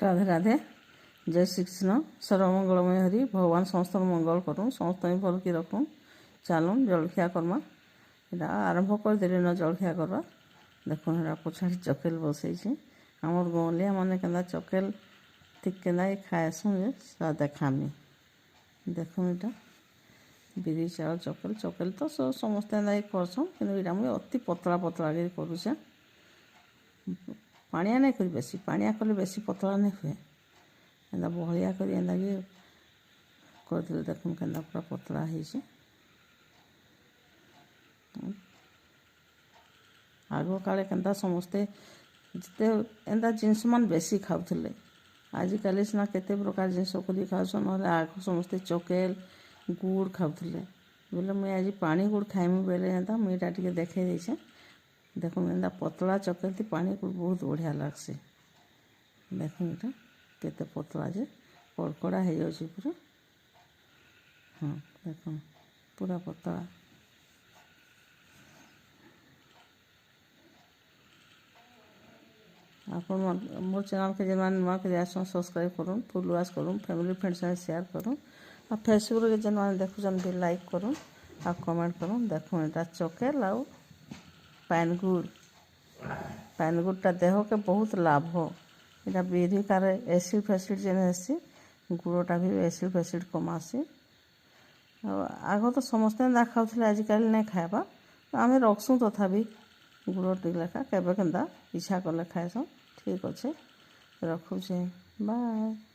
राधे राधे जय श्री कृष्ण सर्वमंगलमय हरि भगवान समस्त मंगल करूँ समस्त भल की रखूँ चलूँ जलखिया करमा इटा आरंभ कर देली न जलखिया करवा देखो यहाँ पछाड़ी चकेल बसई आमर गौलिया मैंने के चकेल ठीक के खाएसुँ जे देखामी देखो इटा बिरी चाउल चकेल चकेल तो समस्ते करसुँ कि मुझे अति पतला पतला करुचे पानिया नहीं कर बेसी पानिया कले बेसी पतला नहीं हुए एंदा बहलिया कर करदे देखुन के पूरा पतला है आग काले के समस्ते जिते एंदा जिनस मान बेसी खाऊले आजिकल सीना केते प्रकार जिनस कर खाऊस ना आग समस्ते चकेल गुड़ खाऊले बोले मुझे आज पानी गुड़ खाइमी बेले एंदा मुझा टे देखे देछे देखो एंदा पतला चकेल थी पानी गुड़ बहुत बढ़िया लगसी देखो यहाँ केते पतला जे कड़कड़ा हो जाए पूरा हाँ देखो पूरा पतला आप मोर चैनल के जेन नुआ के जासन सब्सक्राइब करूँ फुल वाच करूँ फैमिली फ्रेंड्स में शेयर करूँ और फेसबुक रे जेन मैंने देखुन भी लाइक करूँ और कमेंट करूँ देखो यहाँ चकेल आ पान गुड़टा देह के बहुत लाभ इटा बिरी कार एसिड फैसिड जेन हेसी गुड़टा भी एसिड फैसिड कमासी आग तो समस्ते ना खाऊले आजिकल नहीं खावा आम रखसुँ तथापि गुड़ टी लेखा केवे के इच्छा कले खाएसुँ ठीक अच्छे रखुचे बाय।